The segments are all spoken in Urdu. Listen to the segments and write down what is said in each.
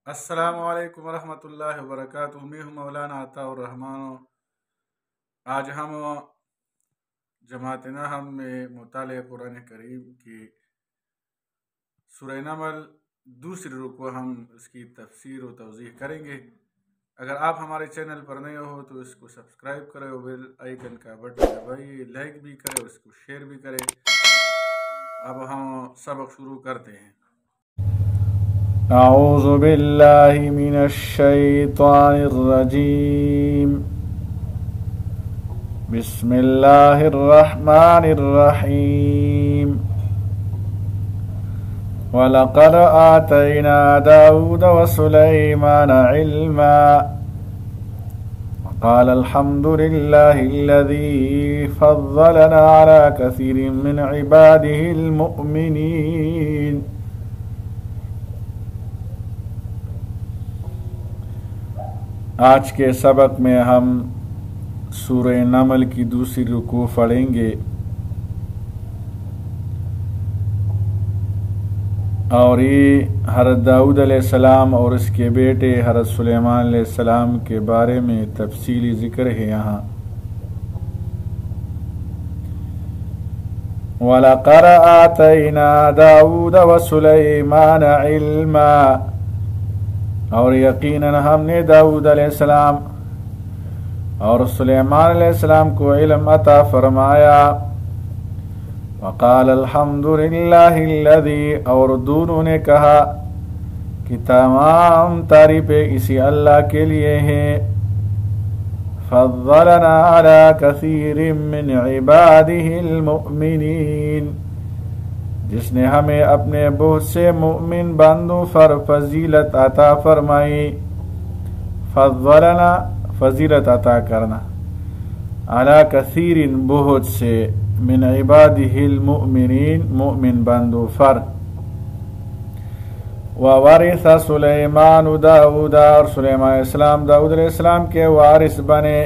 السلام علیکم ورحمۃ اللہ وبرکاتہ۔ میں ہوں مولانا عطا الرحمان۔ آج ہم جماعت نحم میں مطالعہ قرآن کریم کی سورہ نمل دوسری رکوع ہم اس کی تفسیر و توضیح کریں گے۔ اگر آپ ہمارے چینل پر نئے ہو تو اس کو سبسکرائب کریں اور بیل آئیکن کا بٹن دبائیے، لائک بھی کریں اور اس کو شیئر بھی کریں۔ اب ہم سبق شروع کرتے ہیں۔ اعوذ باللہ من الشیطان الرجیم، بسم اللہ الرحمن الرحیم۔ وَلَقَدْ آتَيْنَا دَاوُودَ وَسُلَيْمَانَ عِلْمًا وَقَالَ الْحَمْدُ لِلَّهِ الَّذِي فَضَّلَنَا عَلَى كَثِيرٍ مِّنْ عِبَادِهِ الْمُؤْمِنِينَ۔ آج کے سبق میں ہم سورہ نمل کی دوسری رکوع پڑھیں گے اور یہ حضرت داؤد علیہ السلام اور اس کے بیٹے حضرت سلیمان علیہ السلام کے بارے میں تفصیلی ذکر ہے یہاں۔ وَلَقَدْ آتَيْنَا دَاوُودَ وَسُلَيْمَانَ عِلْمًا، اور یقیناً ہم نے داؤد علیہ السلام اور سلیمان علیہ السلام کو علم عطا فرمایا۔ وقال الحمد للہ الذی، اور دونوں نے کہا کہ تمام تعریفیں اسی اللہ کے لیے ہیں، فضلنا علی کثیر من عبادہ المؤمنین، جس نے ہمیں اپنے بہت سے مؤمن بندوں پر فضیلت عطا فرمائی۔ فضلنا، فضیلت عطا کرنا، علی کثیر، بہت سے، من عبادہ المؤمنین، مؤمن بندوں پر۔ وورث سلیمان داؤد، اور سلیمان علیہ السلام داؤد علیہ السلام کے وارث بنے۔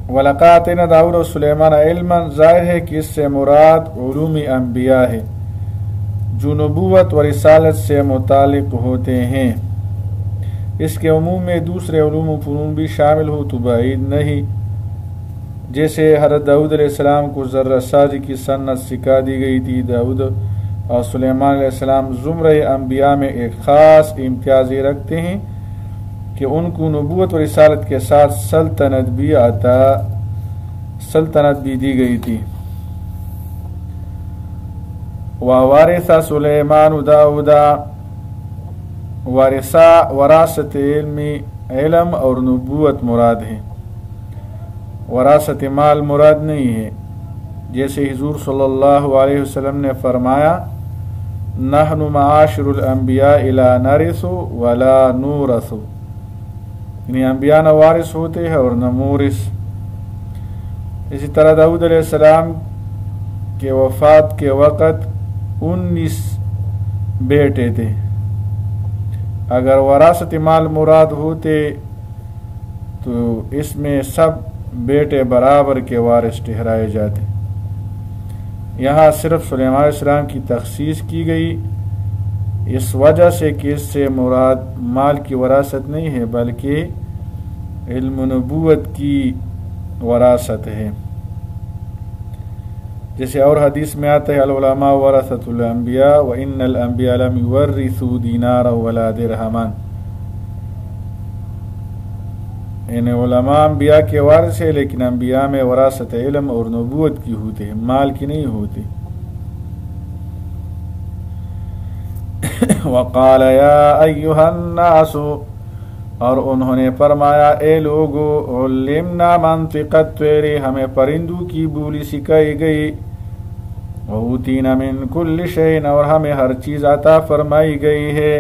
وَلَقَدْ آتَيْنَا دَاوُودَ وَسُلَيْمَانَ عِلْمًا، ظاہر ہے کہ اس سے مراد علوم انبیاء ہے جو نبوت و رسالت سے متعلق ہوتے ہیں۔ اس کے عموم میں دوسرے علوم و فنون بھی شامل ہو تو بعید نہیں، جیسے حضرت داؤد علیہ السلام کو ذرہ سازی کی صنعت سکھا دی گئی تھی۔ داؤد اور سلیمان علیہ السلام زمرہ انبیاء میں ایک خاص امتیاز یہ رکھتے ہیں کہ ان کو نبوت و رسالت کے ساتھ سلطنت بھی دی گئی تھی۔ وَوَارِثَ سُلَيْمَانُ دَاوُدَ، وراثت علم اور نبوت مراد ہے، وراثت مال مراد نہیں ہے، جیسے حضور صلی اللہ علیہ وسلم نے فرمایا، نحن معاشر الانبیاء لا نرث ولا نورث، یعنی انبیاء نہ وارث ہوتے ہیں اور نہ مورث۔ اسی طرح داؤد علیہ السلام کے وفات کے وقت 19 بیٹے تھے، اگر وراثت مال مراد ہوتے تو اس میں سب بیٹے برابر کے وارث ٹھہرائے جاتے۔ یہاں صرف سلیمان علیہ السلام کی تخصیص کی گئی اس وجہ سے کہ اس سے مراد مال کی وراثت نہیں ہے بلکہ علم نبوت کی وراثت ہے، جیسے اور حدیث میں آتا ہے، العلماء ورثۃ الانبیاء وان الانبیاء لم یورثوا دینارا ولا درہما، یعنی علماء انبیاء کے وارث ہے لیکن انبیاء میں وراثت علم اور نبوت کی ہوتی ہے، مال کی نہیں ہوتی۔ وقال یا ایھا الناس، اور انہوں نے فرمایا، اے لوگو، علمنا منطق الطیر، ہمیں پرندوں کی بولی سکھائی گئی، وأوتینا من کل شیء، اور ہمیں ہر چیز عطا فرمائی گئی ہے۔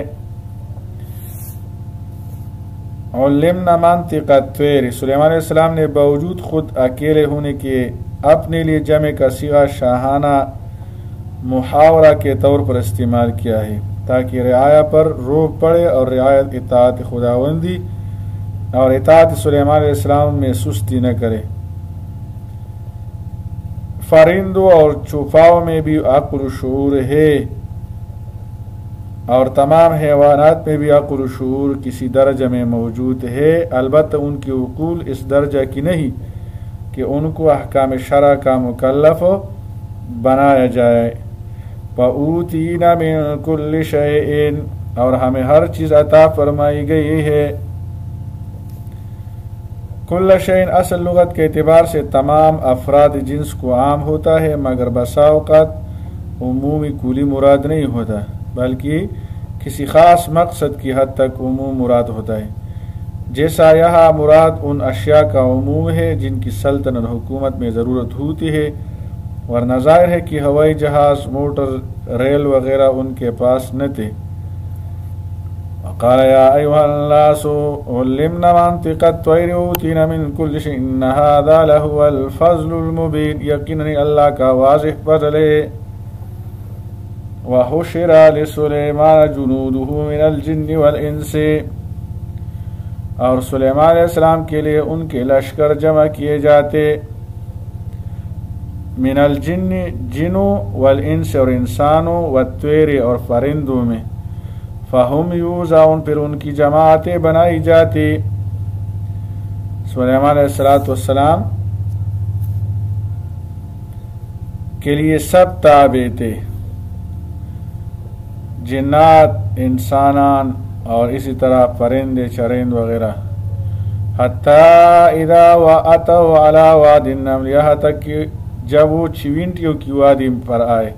علمنا منطق الطیر، سلیمان علیہ السلام نے باوجود خود اکیلے ہونے کے اپنے لیے جمع کا صیغہ شاہانہ محاورہ کے طور پر استعمال کیا ہے تاکہ رعایا پر روک پڑے اور رعایت اطاعت خداوندی اور اطاعت سلیمان علیہ السلام میں سستی نہ کرے۔ فرندوں اور چوپاؤں میں بھی عقل و شعور ہے، اور تمام حیوانات میں بھی عقل و شعور کسی درجہ میں موجود ہے، البتہ ان کی عقول اس درجہ کی نہیں کہ ان کو احکام شرع کا مکلف بنایا جائے۔ وَأُوتِينَ مِن كُلِّ شَيْءٍ، اور ہمیں ہر چیز عطا فرمائی گئی ہے۔ کل شیء اصل لغت کے اعتبار سے تمام افراد جنس کو عام ہوتا ہے، مگر بسا اوقات عمومی کلی مراد نہیں ہوتا، بلکہ کسی خاص مقصد کی حد تک عموم مراد ہوتا ہے، جیسا یہاں مراد ان اشیاء کا عموم ہے جن کی سلطنت حکومت میں ضرورت ہوتی ہے، ورنہ ظاہر ہے کہ ہوائی جہاز، موٹر، ریل وغیرہ ان کے پاس نہ تھے۔ وقال يا أيها الناس علمنا منطق الطير وأوتينا من كل شيء إن هذا لهو الفضل المبين، یقیناً اللہ کا واضح فضل ہے۔ وحشر لسلیمان جنوده من الجن والانس، اور سلیمان علیہ السلام کے لیے ان کے لشکر جمع کیے جاتے، من الجن جنوں، والانس اور انسانوں، والطیر اور پرندوں میں، فہم یوزعون پھر ان کی جماعتیں بنائی جاتی۔ سلیمان علیہ السلام کے لیے سب تابع تھے، جنات، انسانان اور اسی طرح پرندے چرند وغیرہ، حتی اذا اتوا علی واد النمل، یہاں تک کہ جب وہ چیونٹیوں کی وادی پر آئے،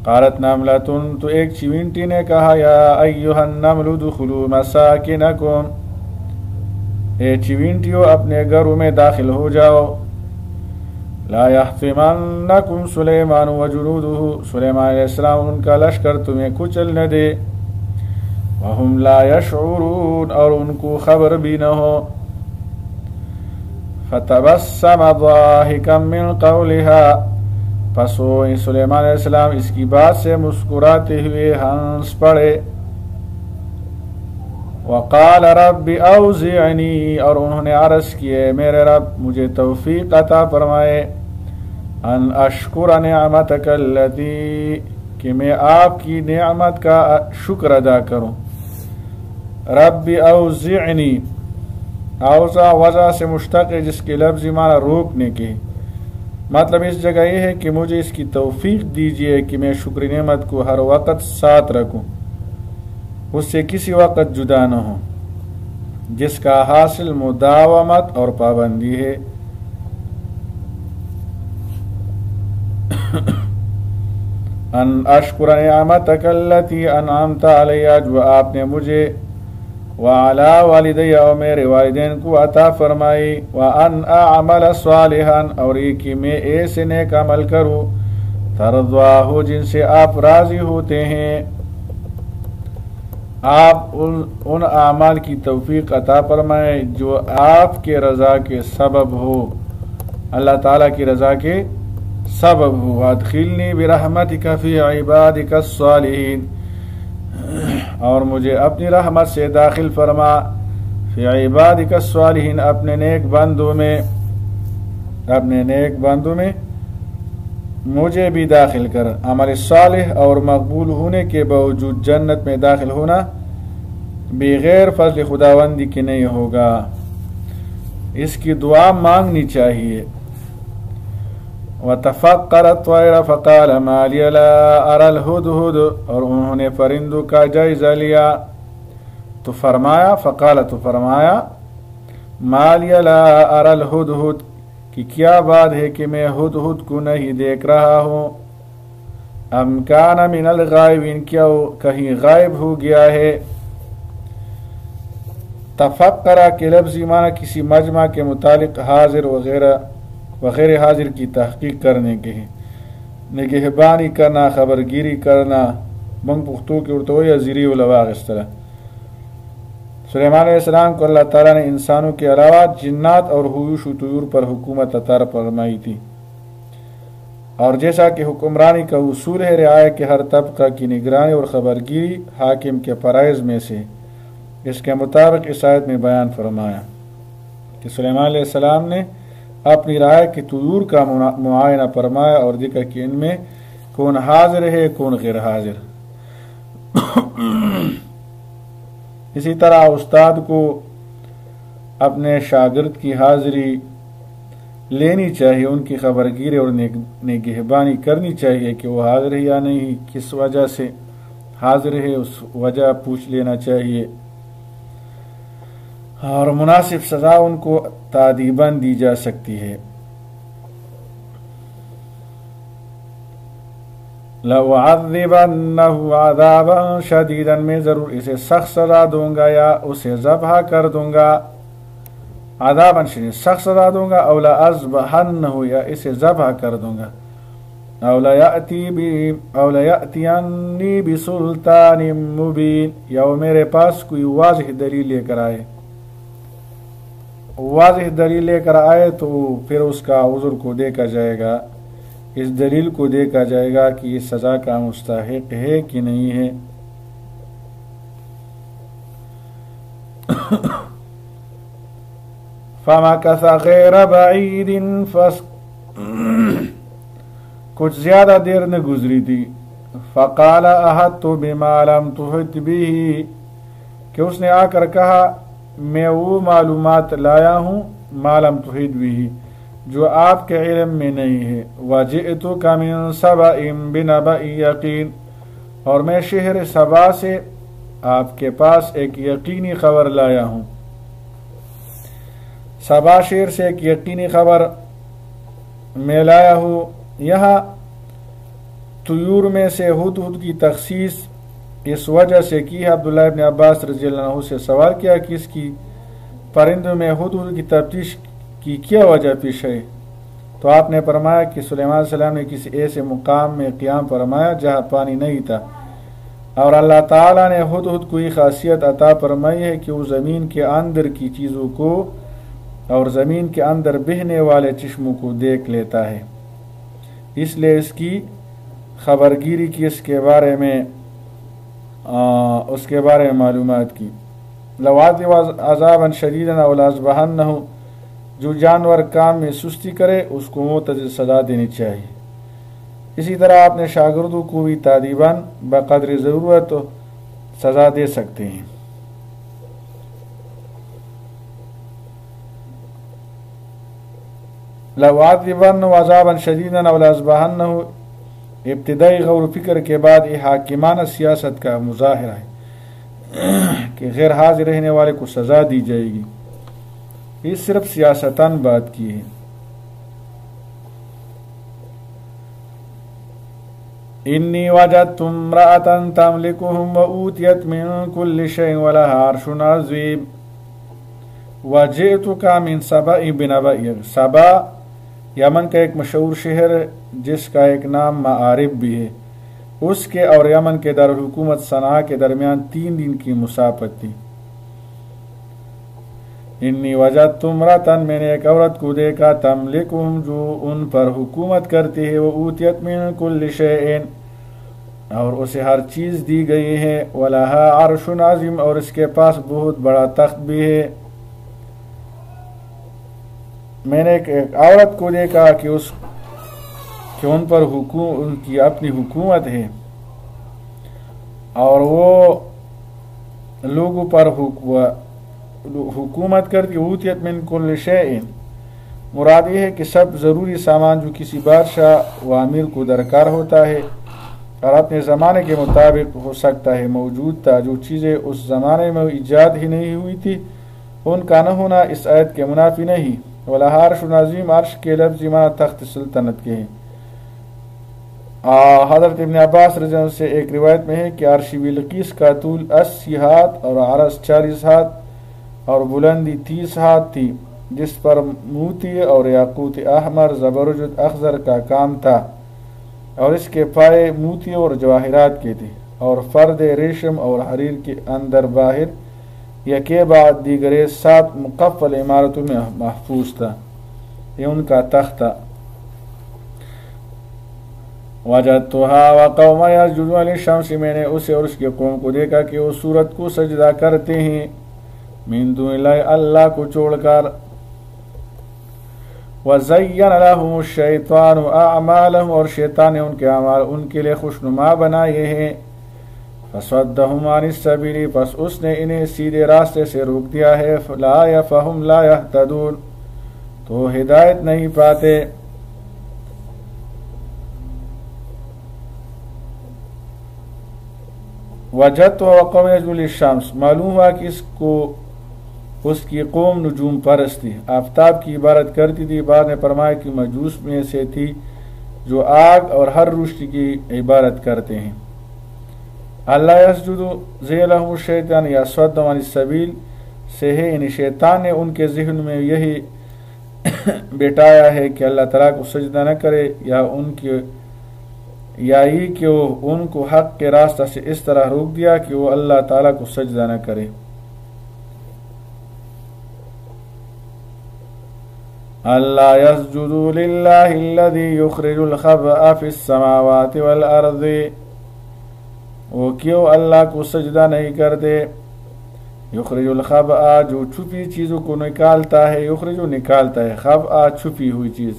قالت نملتن، تو ایک چیونٹی نے کہا، یا ایھا النمل ادخلوا مساکنکم، اے چیونٹیوں اپنے گھروں میں داخل ہو جاؤ، لا یحطمنکم سلیمان وجنودہ، سلیمان علیہ السلام ان کا لشکر تمہیں کچل نہ دے، وہم لا یشعرون، اور ان کو خبر بھی نہ ہو۔ فتبسم ضاحکا من قولها، پس وہ سلیمان علیہ السلام اس کی بات سے مسکراتے ہوئے ہنس پڑے۔ وقال رب اوزعنی، اور انہوں نے عرض کیے، میرے رب مجھے توفیق عطا فرمائے، ان اشکر نعمتک التی، کہ میں آپ کی نعمت کا شکر ادا کروں۔ رب اوزعنی، اوزع وضع سے مشتق ہے جس کے لفظی معنی روکنے کے، مطلب اس جگہ یہ ہے کہ مجھے اس کی توفیق دیجیے کہ میں شکر نعمت کو ہر وقت ساتھ رکھوں، اس سے کسی وقت جدا نہ ہوں، جس کا حاصل مداومت اور پابندی ہے۔ ان اشکر نعمتک التی انعمت علی، جو آپ نے مجھے وعلی والدی، اور میرے والدین کو عطا فرمائی، وان اعمل صالحا، اور یہ کہ میں ایسے نیک عمل کروں، ترضاہ، جن سے آپ راضی ہوتے ہیں، آپ ان اعمال کی توفیق عطا فرمائیں جو آپ کے رضا کے سبب ہو، اللہ تعالیٰ کی رضا کے سبب ہو۔ وادخلنی برحمتک فی عبادک الصالحین، اور مجھے اپنی رحمت سے داخل فرما، فی عبادک الصالحین، اپنے نیک بندوں میں مجھے بھی داخل کر۔ عمل صالح اور مقبول ہونے کے باوجود جنت میں داخل ہونا بغیر فضل خداوندی کے نہیں ہوگا، اس کی دعا مانگنی چاہیے۔ وَتَفَقَّرَ الطَّيْرَ فَقَالَ مَا لِيَ لَا أَرَى الْهُدْهُدَ، اور انہوں نے پرندوں کا جائزہ لیا تو فرمایا، فقال، تو فرمایا، مَا لِيَ لَا أَرَى الْهُدْهُدَ، کہ کیا بات ہے کہ میں ہدہد کو نہیں دیکھ رہا ہوں، ام کان من الغائبین، کیا وہ کہیں غائب ہو گیا ہے۔ تفکرہ کے لفظی معنی کسی مجمع کے متعلق حاضر وغیر حاضر کی تحقیق کرنے کے ہیں، نگہبانی کرنا، خبرگیری کرنا، منگ پختو کی اردو یا زیری و لواغ، اس طرح۔ سلیمان علیہ السلام کو اللہ تعالیٰ نے انسانوں کے علاوہ جنات اور حیوش و طیور پر حکومت عطا فرمائی تھی، اور جیسا کہ حکمرانی کا اصول ہے رعایا کے ہر طبقہ کی نگرانی اور خبرگیری حاکم کے فرائض میں سے، اس کے مطابق اس آیت میں بیان فرمایا کہ سلیمان علیہ السلام نے اپنی رعایا کے طیور کا معائنہ فرمایا اور ذکر کہ ان میں کون حاضر ہے کون غیر حاضر۔ اسی طرح استاد کو اپنے شاگرد کی حاضری لینی چاہیے، ان کی خبرگیری اور نگہبانی کرنی چاہیے کہ وہ حاضر ہے یا نہیں، کس وجہ سے حاضر ہے، اس وجہ پوچھ لینا چاہیے، اور مناسب سزا ان کو تادیباً دی جا سکتی ہے۔ لَأُعَذِّبَنَّهُ عَذَابًا شَدِيدًا، میں ضرور اسے سخت سزا دوں گا یا اسے ذبح کر دوں گا، عذاباً شدید سخت سزا دوں گا، او لَأَذْبَحَنَّهُ یا اسے ذبح کر دوں گا، او لَيَأْتِيَنِّي بِسُلْطَانٍ مُبِينٍ، یا وہ میرے پاس کوئی واضح دلیل لے کر آئے، واضح دلیل لے کر آئے تو پھر اس کا عذر کو دیکھا جائے گا، اس دلیل کو دیکھا جائے گا کہ یہ سزا کا مستحق ہے کہ نہیں ہے۔ فَمَكَثَ غَيْرَ بَعِيدٍ، کچھ زیادہ دیر نہ گزری تھی، فَقَالَ أَحَطْتُ بِمَا لَمْ تُحِطْ بِهِ، کہ اس نے آ کر کہا میں وہ معلومات لایا ہوں ما لم تحط بِهِ، جو آپ کے علم میں نہیں ہے، وَجِئْتُكَ مِن سَبَإٍ بِنَبَإٍ یقین، اور میں شہر سبا سے آپ کے پاس ایک یقینی خبر لایا ہوں۔ سبا شہر سے ایک یقینی خبر میں لایا ہوں۔ یہاں طیور میں سے ہدہد کی تخصیص اس وجہ سے کی ہے، عبداللہ ابن عباس رضی اللہ عنہ سے سوال کیا کہ اس کی پرندوں میں ہدہد کی تفتیش کی کیا وجہ پیش ہے، تو آپ نے فرمایا کہ سلیمان علیہ السلام نے کسی ایسے مقام میں قیام فرمایا جہاں پانی نہیں تھا، اور اللہ تعالیٰ نے ہدہد کو یہ خاصیت عطا فرمائی ہے کہ وہ زمین کے اندر کی چیزوں کو اور زمین کے اندر بہنے والے چشموں کو دیکھ لیتا ہے، اس لیے اس کی خبرگیری کی، اس کے بارے میں معلومات کی۔ لَوَعَذِّبَ عَذَابًا شَدِيدًا أَوْ لَأَذْبَحَنَّهُ، جو جانور کام میں سستی کرے اس کو معتدل سزا دینی چاہیے۔ اسی طرح اپنے شاگردوں کو بھی تادیباً بقدر ضرورت سزا دے سکتے ہیں۔ لَأُعَذِّبَنَّهُ عَذَابًا شَدِيدًا أَوْ لَأَذْبَحَنَّهُ ابتدائی غور و فکر کے بعد یہ حاکمانہ سیاست کا مظاہرہ ہے کہ غیر حاضر رہنے والے کو سزا دی جائے گی، یہ صرف سیاستاً بات کی ہے۔ انی وجدت امرأة تملکهم وأوتیت من کل شیء ولها عرش عظیم وجئتک من سبأ بنبأ، سبا یمن کا ایک مشہور شہر جس کا ایک نام معارب بھی ہے، اس کے اور یمن کے دارالحکومت صنعاء کے درمیان 3 دن کی مسافت تھی۔ انی وجدت امرأة، میں نے ایک عورت کو دیکھا، تملکهم جو ان پر حکومت کرتی ہے، وہ اوتیت من کل شیء اور اسے ہر چیز دی گئی ہے، ولها عرش عظیم اور اس کے پاس بہت بڑا تخت بھی ہے۔ میں نے ایک عورت کو دیکھا کہ ان پر ان کی اپنی حکومت ہے اور وہ لوگوں پر حکومت کرتی، اوتیت من کل شیء، مراد یہ ہے کہ سب ضروری سامان جو کسی بادشاہ و امیر کو درکار ہوتا ہے اور اپنے زمانے کے مطابق ہو سکتا ہے موجود تھا، جو چیزیں اس زمانے میں ایجاد ہی نہیں ہوئی تھی ان کا نہ ہونا اس آیت کے منافی نہیں۔ وَلَهَا عَرْشٌ عَظِيمٌ، عرش کے لفظ معنی تخت سلطنت کے ہیں۔ حضرت ابن عباس رضی اللہ عنہ سے ایک روایت میں ہے کہ عرش بلقیس کا طول 80 ہاتھ اور عرض 40 ہاتھ اور بلندی 30 ہاتھ تھی، جس پر موتی اور یاقوت احمر زبرجد اخضر کا کام تھا، اور اس کے پائے موتی اور جواہرات کے تھے، اور فرد ریشم اور حریر کے اندر باہر یکے بعد دیگرے 7 مقفل عمارتوں میں محفوظ تھا، یہ ان کا تخت تھا۔ وجدتها وقوم يسجدون للشمس، میں نے اسے اور اس کے قوم کو دیکھا کہ وہ سورج کو سجدہ کرتے ہیں، من دون اللہ، اللہ کو چھوڑ کر۔ وزین لهم الشیطان اعمالهم، اور شیطان نے ان کے اعمال ان کے لیے خوشنما بنائے ہیں۔ فصدهم عن السبیل، پس اس نے انہیں سیدھے راستے سے روک دیا ہے، فهم لا يهتدون، تو ہدایت نہیں پاتے۔ وجدت وقوم يسجدون للشمس، معلوم ہوا کہ اس کی قوم نجوم پرست تھی، آفتاب کی عبادت کرتی تھی۔ بعد نے فرمایا کہ مجوس میں سے تھی جو آگ اور ہر روشنی کی عبادت کرتے ہیں۔ اللہ یسجد ذیلہم الشیطان یصدہم عن السبیل سے ہے، یعنی شیطان نے ان کے ذہن میں یہی بٹھایا ہے کہ اللہ تعالیٰ کو سجدہ نہ کرے، یا یہ کہ وہ ان کو حق کے راستہ سے اس طرح روک دیا کہ وہ اللہ تعالیٰ کو سجدہ نہ کرے۔ اللہ یسجد للہ الذی یخرج الخبأ فی السماوات والارض، وہ کیوں اللہ کو سجدہ نہیں کرتے؟ یخرج الخبأ، جو چھپی چیزوں کو نکالتا ہے، یخرج نکالتا ہے، خبأ چھپی ہوئی چیز،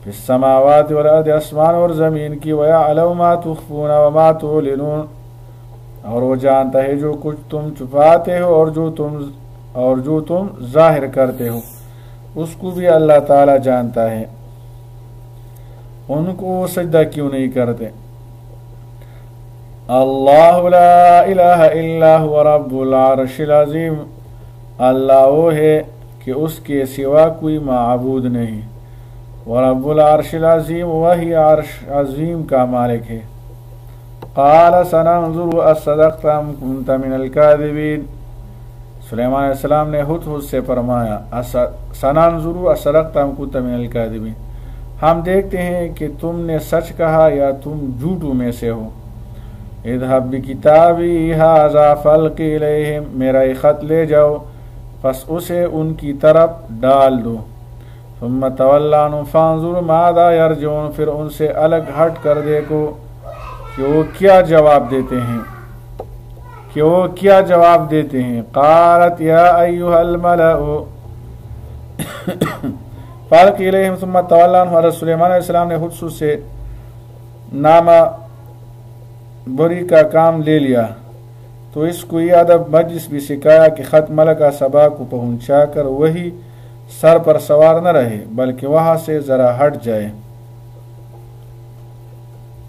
فی السماوات والارض آسمان اور زمین کی، ویعلم ما تخفون وما تعلنون، اور وہ جانتا ہے جو کچھ تم چھپاتے ہو اور جو تم ظاہر کرتے ہو، اس کو بھی اللہ تعالی جانتا ہے۔ ان کو وہ سجدہ کیوں نہیں کرتے؟ اللہ لا الہ الا هو رب العرش العظیم، اللہ وہ ہے کہ اس کے سوا کوئی معبود نہیں، ورب العرش العظیم، وہی عرش عظیم کا مالک ہے۔ قال سننظر اصدقت ام كنت من الكاذبین، سلیمان علیہ السلام نے ہدہد سے فرمایا سننظر اصدقت ام كنت من الكاذبین، ہم دیکھتے ہیں کہ تم نے سچ کہا یا تم جھوٹوں میں سے ہو۔ اذهب بکتابی ھذا فالق الیہم، میرا یہ خط لے جاؤ، پس اسے ان کی طرف ڈال دو۔ ثم تول عنہم فانظر ماذا یرجعون، پھر ان سے الگ ہٹ کر دیکھو کہ وہ کیا جواب دیتے ہیں، قالت یا ایھا الملأ فالق الیہم ثم تول عنہم، حضرت سلیمان علیہ السلام نے حدث سے نامہ بری کا کام لے لیا تو اس کو یہ ادب مجلس بھی سکھایا کہ خط ملکہ سبا کو پہنچا کر وہی سر پر سوار نہ رہے بلکہ وہاں سے ذرا ہٹ جائے،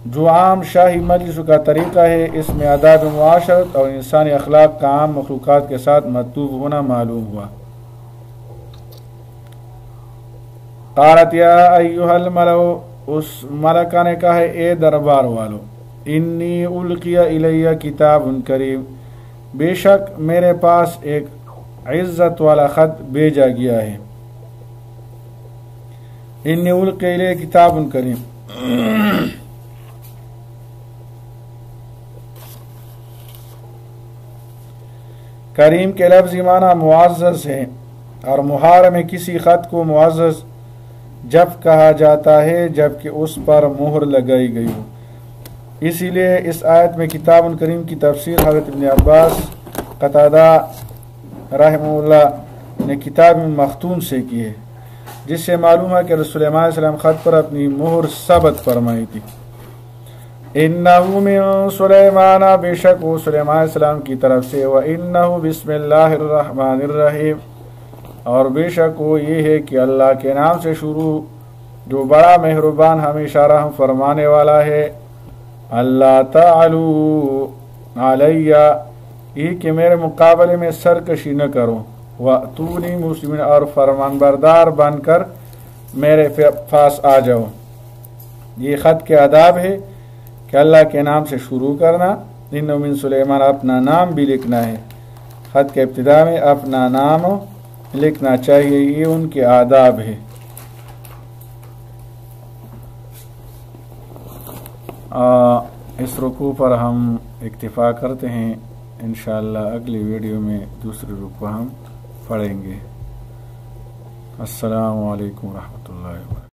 جو عام شاہی مجلس کا طریقہ ہے۔ اس میں آداب معاشرت اور انسانی اخلاق کا عام مخلوقات کے ساتھ مطلوب ہونا معلوم ہوا۔ قالت یا ایھا الملأ، اس ملکہ نے کہا اے دربار والو، انی القی الی کتاب کریم، بے شک میرے پاس ایک عزت والا خط بھیجا گیا ہے۔ انی القی الی کتاب کریم، کریم کے لفظی معنی معزز ہے، اور محارم میں کسی خط کو معزز جب کہا جاتا ہے جبکہ اس پر مہر لگائی گئی ہو۔ اسی لیے اس آیت میں کتاب کریم کی تفسیر حضرت ابن عباس قتادہ رحمہ اللہ نے کتاب مختوم سے کی ہے، جس سے معلوم ہے کہ رسول سلیمان علیہ السلام خط پر اپنی مہر ثبت فرمائی تھی۔ انہ من سلیمان، بے شک وہ سلیمان علیہ السلام کی طرف سے، وانہ بسم اللہ الرحمن الرحیم، اور بے شک وہ یہ ہے کہ اللہ کے نام سے شروع جو بڑا مہربان ہمیشہ رحم فرمانے والا ہے۔ اللہ تعالو علیہ، یہ کہ میرے مقابلے میں سرکشی نہ کرو، واتونی مسلمین، اور فرمان بردار بن کر میرے پاس آ جاؤ۔ یہ خط کے آداب ہے کہ اللہ کے نام سے شروع کرنا، انہ من سلیمان، اپنا نام بھی لکھنا ہے، خط کے ابتدا میں اپنا نام لکھنا چاہیے، یہ ان کے آداب ہے۔ اس رکوع پر ہم اکتفا کرتے ہیں، انشاءاللہ اگلی ویڈیو میں دوسری رکوع ہم پڑھیں گے۔ السلام علیکم ورحمۃ اللہ وبرکاتہ۔